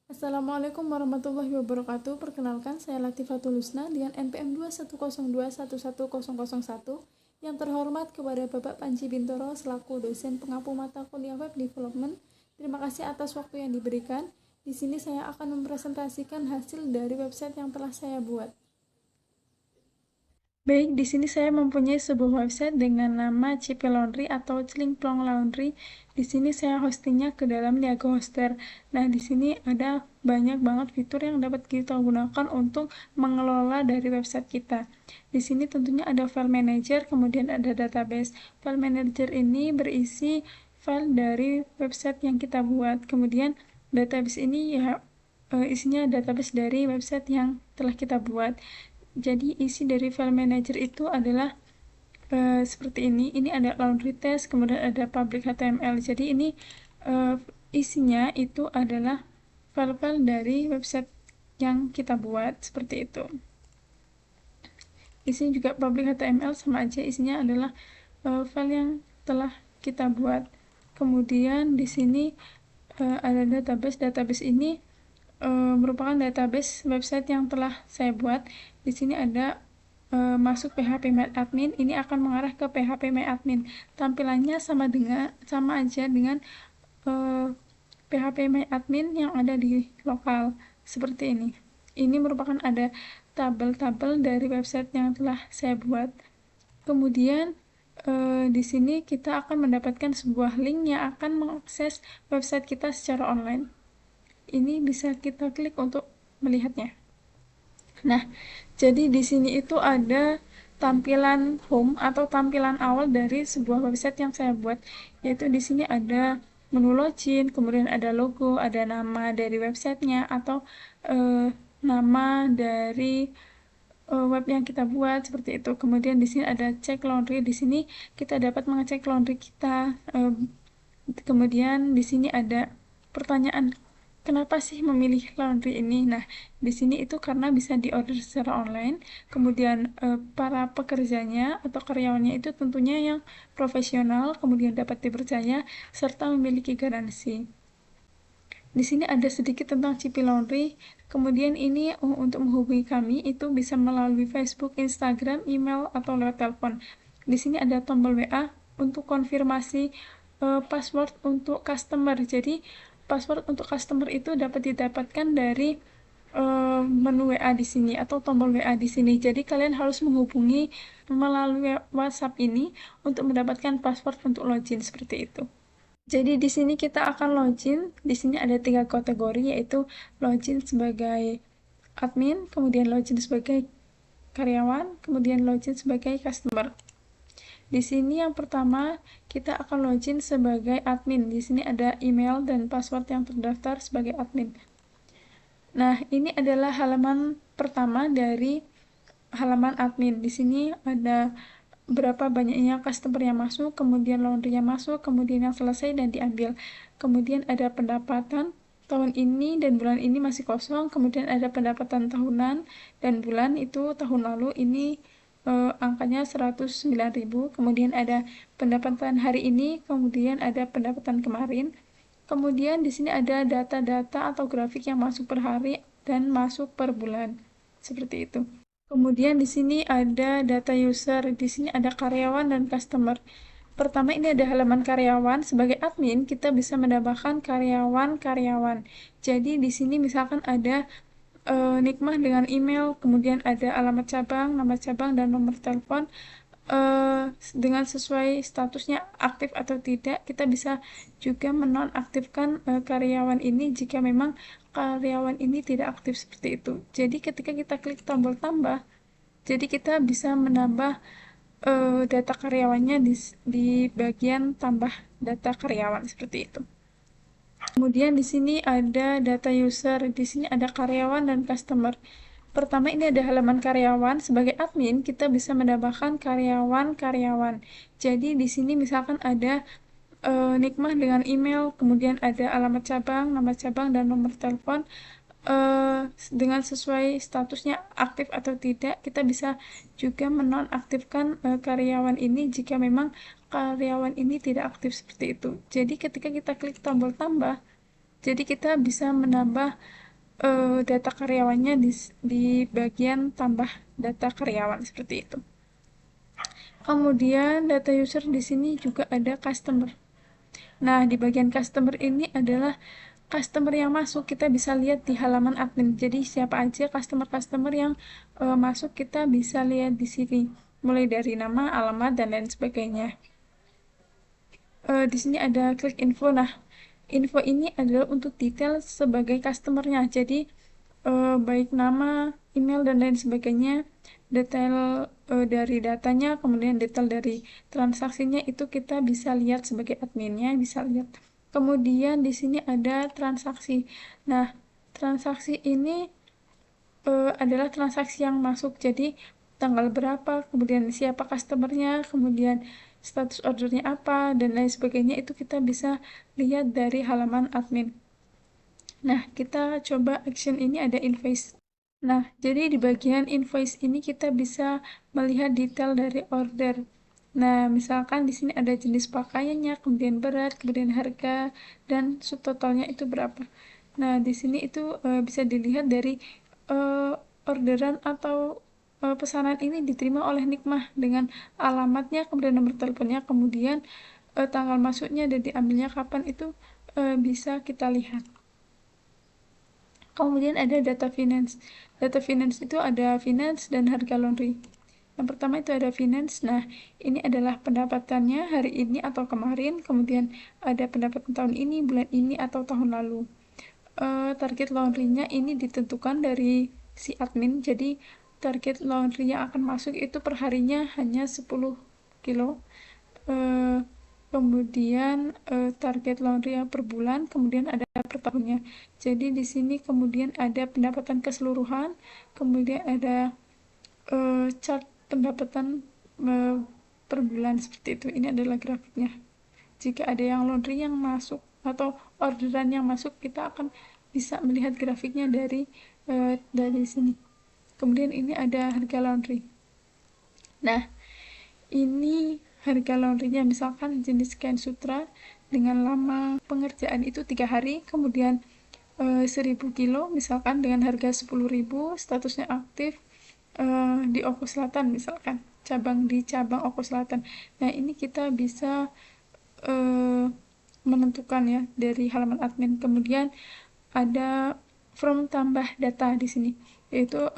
Assalamualaikum warahmatullahi wabarakatuh. Perkenalkan, saya Latifatul Husna dengan NPM 210211101. Yang terhormat kepada Bapak Panji Bintoro selaku dosen pengampu mata kuliah Web Development. Terima kasih atas waktu yang diberikan. Di sini saya akan mempresentasikan hasil dari website yang telah saya buat. Baik, di sini saya mempunyai sebuah website dengan nama CP Laundry atau Celingplong Laundry. Di sini saya hostingnya ke dalam Niaga Hoster. Nah, di sini ada banyak banget fitur yang dapat kita gunakan untuk mengelola dari website kita. Di sini tentunya ada file manager, kemudian ada database. File manager ini berisi file dari website yang kita buat. Kemudian database ini isinya database dari website yang telah kita buat. Jadi isi dari file manager itu adalah seperti ini. Ini ada laundry test, kemudian ada public HTML. Jadi ini isinya itu adalah file-file dari website yang kita buat seperti itu. Isinya juga public HTML, sama aja isinya adalah file yang telah kita buat. Kemudian di sini ada database. Database ini merupakan database website yang telah saya buat. Di sini ada masuk PHP My Admin, ini akan mengarah ke PHP My Admin. Tampilannya sama aja dengan PHP My Admin yang ada di lokal seperti ini. Ini merupakan ada tabel-tabel dari website yang telah saya buat. Kemudian di sini kita akan mendapatkan sebuah link yang akan mengakses website kita secara online. Ini bisa kita klik untuk melihatnya. Nah, jadi di sini itu ada tampilan home atau tampilan awal dari sebuah website yang saya buat, yaitu di sini ada menu login, kemudian ada logo, ada nama dari websitenya atau nama dari web yang kita buat seperti itu. Kemudian di sini ada cek laundry. Di sini kita dapat mengecek laundry kita. Kemudian di sini ada pertanyaan, kenapa sih memilih laundry ini? Nah, di sini itu karena bisa diorder secara online. Kemudian para pekerjanya atau karyawannya itu tentunya yang profesional, kemudian dapat dipercaya serta memiliki garansi. Di sini ada sedikit tentang CP Laundry. Kemudian ini untuk menghubungi kami itu bisa melalui Facebook, Instagram, email, atau lewat telepon. Di sini ada tombol WA untuk konfirmasi password untuk customer. Jadi password untuk customer itu dapat didapatkan dari menu WA di sini atau tombol WA di sini. Jadi kalian harus menghubungi melalui WhatsApp ini untuk mendapatkan password untuk login seperti itu. Jadi di sini kita akan login. Di sini ada 3 kategori, yaitu login sebagai admin, kemudian login sebagai karyawan, kemudian login sebagai customer. Di sini yang pertama kita akan login sebagai admin. Di sini ada email dan password yang terdaftar sebagai admin. Nah, ini adalah halaman pertama dari halaman admin. Di sini ada berapa banyaknya customer yang masuk, kemudian laundry yang masuk, kemudian yang selesai dan diambil. Kemudian ada pendapatan tahun ini dan bulan ini masih kosong, kemudian ada pendapatan tahunan dan bulan itu tahun lalu ini angkanya 109.000. Kemudian ada pendapatan hari ini, kemudian ada pendapatan kemarin. Kemudian di sini ada data-data atau grafik yang masuk per hari dan masuk per bulan. Seperti itu. Kemudian di sini ada data user, di sini ada karyawan dan customer. Pertama ini ada halaman karyawan. Sebagai admin kita bisa menambahkan karyawan-karyawan. Jadi di sini misalkan ada nikmah dengan email, kemudian ada alamat cabang, nama cabang dan nomor telepon. Dengan sesuai statusnya aktif atau tidak, kita bisa juga menonaktifkan karyawan ini jika memang karyawan ini tidak aktif seperti itu. Jadi ketika kita klik tombol tambah, jadi kita bisa menambah data karyawannya di bagian tambah data karyawan seperti itu. Kemudian di sini ada data user, di sini ada karyawan dan customer. Pertama ini ada halaman karyawan. Sebagai admin kita bisa menambahkan karyawan-karyawan. Jadi di sini misalkan ada nikmah dengan email, kemudian ada alamat cabang, nama cabang dan nomor telepon. Dengan sesuai statusnya aktif atau tidak, kita bisa juga menonaktifkan karyawan ini jika memang karyawan ini tidak aktif seperti itu. Jadi ketika kita klik tombol tambah, Jadi kita bisa menambah data karyawannya di bagian tambah data karyawan seperti itu. Kemudian data user di sini juga ada customer. Nah, di bagian customer ini adalah customer yang masuk, kita bisa lihat di halaman admin. Jadi siapa aja customer-customer yang masuk, kita bisa lihat di sini. Mulai dari nama, alamat, dan lain sebagainya. Di sini ada klik info. Nah, info ini adalah untuk detail sebagai customernya. Jadi baik nama, email, dan lain sebagainya, detail dari datanya, kemudian detail dari transaksinya itu kita bisa lihat sebagai adminnya, bisa lihat. Kemudian di sini ada transaksi. Nah, transaksi ini adalah transaksi yang masuk. Jadi tanggal berapa, kemudian siapa customernya, kemudian status ordernya apa, dan lain sebagainya itu kita bisa lihat dari halaman admin. Nah, kita coba action ini ada invoice. Nah, jadi di bagian invoice ini kita bisa melihat detail dari order. Nah, misalkan di sini ada jenis pakaiannya, kemudian berat, kemudian harga, dan subtotalnya itu berapa. Nah, di sini itu bisa dilihat dari uh, orderan atau pesanan ini diterima oleh Nikmah dengan alamatnya, kemudian nomor teleponnya, kemudian tanggal masuknya dan diambilnya kapan itu bisa kita lihat. Kemudian ada data finance. Data finance itu ada finance dan harga laundry. Yang pertama itu ada finance. Nah, ini adalah pendapatannya hari ini atau kemarin. Kemudian ada pendapatan tahun ini, bulan ini, atau tahun lalu. Target laundry-nya ini ditentukan dari si admin. Jadi, target laundry yang akan masuk itu per harinya hanya 10 kilo. Kemudian target laundry yang per bulan, kemudian ada per tahunnya. Jadi di sini kemudian ada pendapatan keseluruhan, kemudian ada chart pendapatan per bulan seperti itu. Ini adalah grafiknya. Jika ada yang laundry yang masuk atau orderan yang masuk, kita akan bisa melihat grafiknya dari sini. Kemudian ini ada harga laundry. Nah, ini harga laundrynya misalkan jenis kain sutra dengan lama pengerjaan itu 3 hari, kemudian 1000 kilo misalkan dengan harga 10.000, statusnya aktif di Oku Selatan misalkan, di cabang Oku Selatan. Nah, ini kita bisa menentukan ya dari halaman admin. Kemudian ada from tambah data di sini, yaitu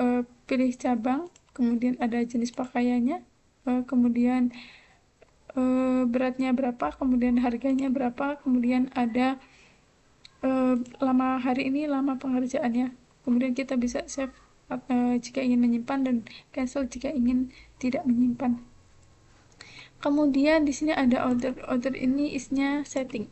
pilih cabang, kemudian ada jenis pakaiannya, kemudian beratnya berapa, kemudian harganya berapa, kemudian ada lama hari ini, lama pengerjaannya. Kemudian kita bisa save jika ingin menyimpan dan cancel jika ingin tidak menyimpan. Kemudian di sini ada order. Order ini isinya setting.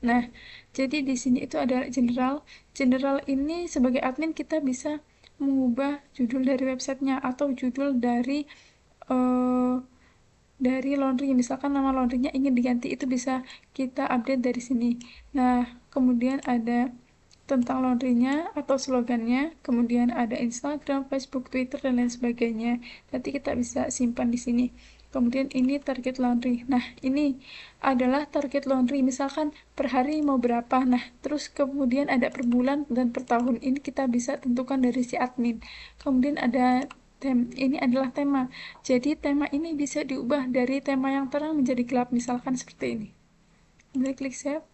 Nah, jadi di sini itu ada general. General ini sebagai admin kita bisa mengubah judul dari websitenya atau judul dari laundry. Misalkan nama laundrynya ingin diganti, itu bisa kita update dari sini. Nah, kemudian ada tentang laundrynya atau slogannya, kemudian ada Instagram, Facebook, Twitter, dan lain sebagainya. Nanti kita bisa simpan di sini. Kemudian ini target laundry. Nah, ini adalah target laundry. Misalkan per hari mau berapa. Nah, terus kemudian ada per bulan dan per tahun. Ini kita bisa tentukan dari si admin. Kemudian ada ini adalah tema. Jadi tema ini bisa diubah dari tema yang terang menjadi gelap. Misalkan seperti ini. Kemudian klik save.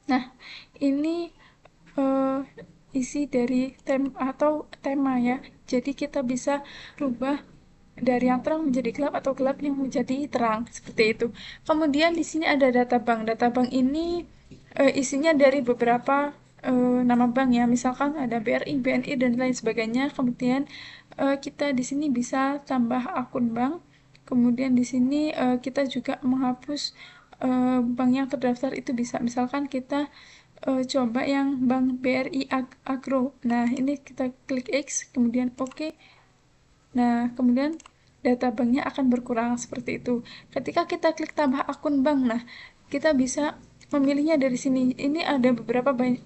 Nah, ini isi dari tema ya. Jadi kita bisa rubah dari yang terang menjadi gelap atau gelap yang menjadi terang seperti itu. Kemudian di sini ada data bank. Data bank ini isinya dari beberapa nama bank ya. Misalkan ada BRI, BNI, dan lain sebagainya. Kemudian kita di sini bisa tambah akun bank. Kemudian di sini kita juga menghapus bank yang terdaftar itu bisa. Misalkan kita coba yang bank BRI Agro. Nah, ini kita klik X, kemudian OK. Nah, kemudian data banknya akan berkurang seperti itu. Ketika kita klik tambah akun bank, nah kita bisa memilihnya dari sini. Ini ada beberapa bank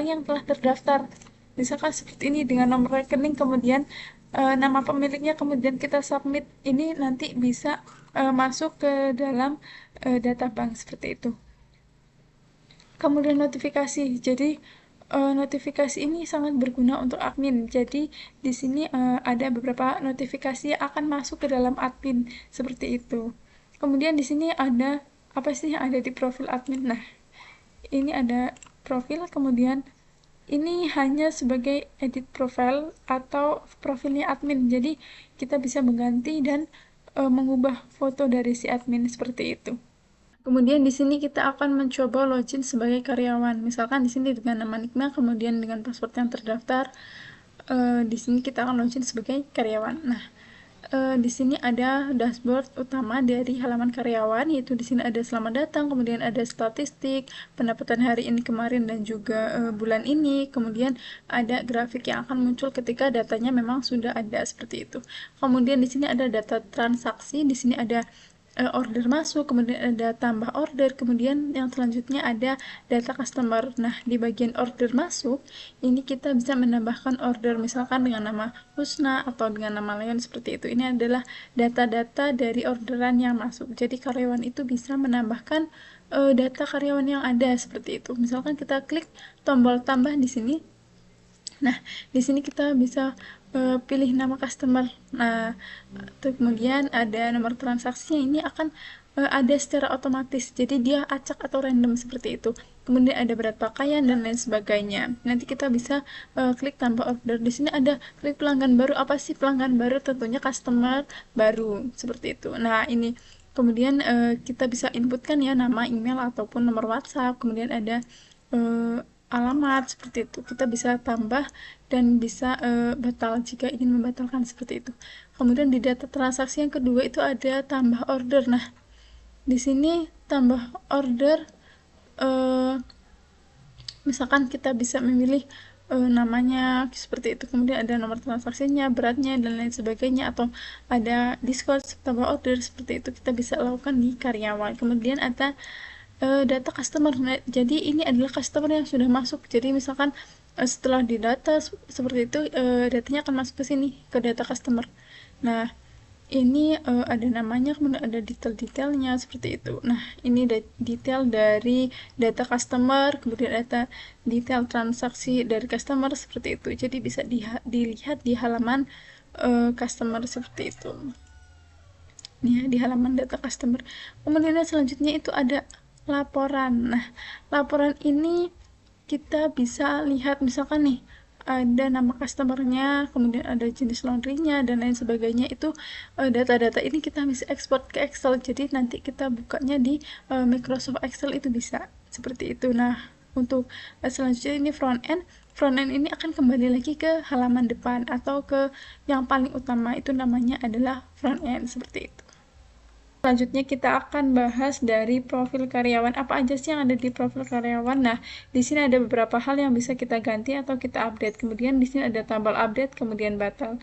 yang telah terdaftar. Misalkan seperti ini dengan nomor rekening, kemudian nama pemiliknya, kemudian kita submit. Ini nanti bisa masuk ke dalam data bank seperti itu. Kemudian notifikasi. Jadi notifikasi ini sangat berguna untuk admin. Jadi di sini ada beberapa notifikasi yang akan masuk ke dalam admin seperti itu. Kemudian di sini ada apa sih yang ada di profil admin? Nah, ini ada profil, kemudian ini hanya sebagai edit profile atau profilnya admin. Jadi kita bisa mengganti dan mengubah foto dari si admin seperti itu. Kemudian di sini kita akan mencoba login sebagai karyawan. Misalkan di sini dengan nama Nikma, kemudian dengan password yang terdaftar. Di sini kita akan login sebagai karyawan. Nah, di sini ada dashboard utama dari halaman karyawan, yaitu di sini ada selamat datang, kemudian ada statistik, pendapatan hari ini, kemarin, dan juga bulan ini. Kemudian ada grafik yang akan muncul ketika datanya memang sudah ada seperti itu. Kemudian di sini ada data transaksi, di sini ada order masuk, kemudian ada tambah order, kemudian yang selanjutnya ada data customer. Nah, di bagian order masuk, ini kita bisa menambahkan order misalkan dengan nama Husna atau dengan nama Leon seperti itu. Ini adalah data-data dari orderan yang masuk. Jadi karyawan itu bisa menambahkan data karyawan yang ada seperti itu. Misalkan kita klik tombol tambah di sini. Nah, di sini kita bisa pilih nama customer. Nah, kemudian ada nomor transaksinya, ini akan ada secara otomatis. Jadi dia acak atau random seperti itu. Kemudian ada berat pakaian dan lain sebagainya. Nanti kita bisa klik tambah order. Di sini ada klik pelanggan baru. Apa sih pelanggan baru? Tentunya customer baru seperti itu. Nah, ini kemudian kita bisa inputkan ya nama, email ataupun nomor WhatsApp. Kemudian ada alamat seperti itu. Kita bisa tambah dan bisa batal jika ingin membatalkan seperti itu. Kemudian di data transaksi yang kedua itu ada tambah order. Nah, di sini tambah order misalkan kita bisa memilih namanya seperti itu, kemudian ada nomor transaksinya, beratnya, dan lain sebagainya, atau ada diskon tambah order seperti itu, kita bisa lakukan di karyawan. Kemudian ada data customer. Nah, jadi ini adalah customer yang sudah masuk. Jadi misalkan setelah di data seperti itu, datanya akan masuk ke sini, ke data customer. Nah, ini ada namanya, kemudian ada detail-detailnya seperti itu. Nah, ini detail dari data customer, kemudian data detail transaksi dari customer seperti itu. Jadi bisa dilihat di halaman customer seperti itu. Nih ya, di halaman data customer. Kemudian selanjutnya itu ada laporan. Nah, laporan ini kita bisa lihat misalkan nih ada nama customernya, kemudian ada jenis laundrynya dan lain sebagainya. Itu data-data ini kita bisa ekspor ke Excel. Jadi nanti kita bukanya di Microsoft Excel itu bisa seperti itu. Nah, untuk selanjutnya ini front end. Front end ini akan kembali lagi ke halaman depan atau ke yang paling utama, itu namanya adalah front end seperti itu. Selanjutnya kita akan bahas dari profil karyawan. Apa aja sih yang ada di profil karyawan? Nah, di sini ada beberapa hal yang bisa kita ganti atau kita update. Kemudian di sini ada tabel update, kemudian batal.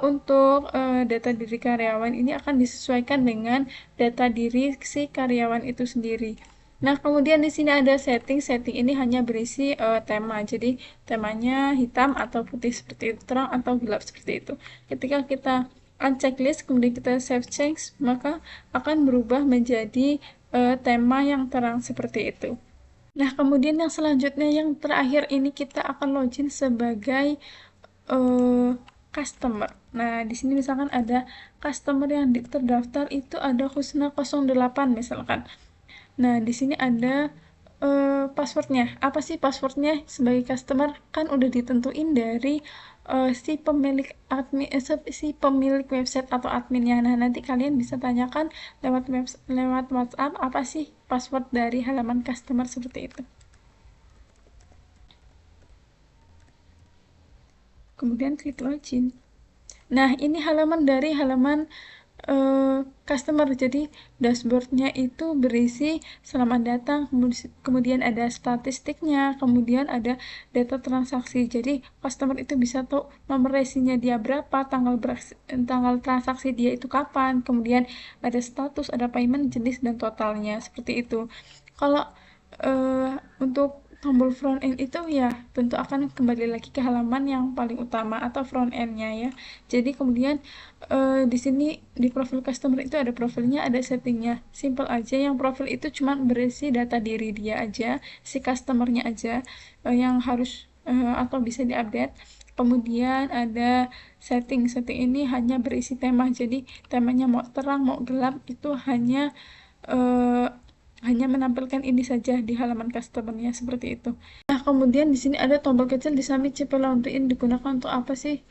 Untuk data diri karyawan ini akan disesuaikan dengan data diri si karyawan itu sendiri. Nah, kemudian di sini ada setting. Setting ini hanya berisi tema. Jadi, temanya hitam atau putih seperti itu, terang atau gelap seperti itu. Ketika kita uncheck list, kemudian kita save change, maka akan berubah menjadi tema yang terang seperti itu. Nah, kemudian yang selanjutnya, yang terakhir ini kita akan login sebagai customer. Nah, di sini misalkan ada customer yang terdaftar itu ada Husna 08 misalkan. Nah, di sini ada passwordnya. Apa sih passwordnya? Sebagai customer kan udah ditentuin dari si pemilik admin, si pemilik website atau adminnya. Nah, nanti kalian bisa tanyakan lewat WhatsApp apa sih password dari halaman customer seperti itu. Kemudian klik login. Nah, ini halaman dari halaman customer. Jadi dashboardnya itu berisi selamat datang, kemudian ada statistiknya, kemudian ada data transaksi. Jadi customer itu bisa tahu nomor resinya dia berapa, tanggal transaksi dia itu kapan, kemudian ada status, ada payment, jenis, dan totalnya seperti itu. Kalau untuk tombol front end itu ya tentu akan kembali lagi ke halaman yang paling utama atau front end-nya ya. Jadi kemudian di sini di profil customer itu ada profilnya, ada settingnya. Simple aja, yang profil itu cuma berisi data diri dia aja, si customernya aja yang harus atau bisa diupdate. Kemudian ada setting ini hanya berisi tema, jadi temanya mau terang mau gelap itu hanya menampilkan ini saja di halaman customer-nya, seperti itu. Nah, kemudian di sini ada tombol kecil di samping CP Laundry ini digunakan untuk apa sih?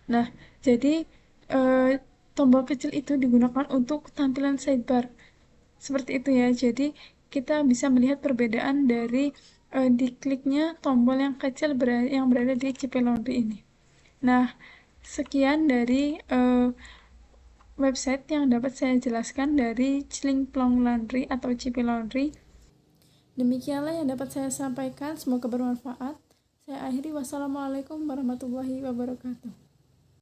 Nah, jadi tombol kecil itu digunakan untuk tampilan sidebar. Seperti itu ya. Jadi kita bisa melihat perbedaan dari dikliknya tombol yang kecil yang berada di CP Laundry ini. Nah, sekian dari website yang dapat saya jelaskan dari Clingplong Laundry atau CP Laundry. Demikianlah yang dapat saya sampaikan, semoga bermanfaat. Saya akhiri, wassalamualaikum warahmatullahi wabarakatuh.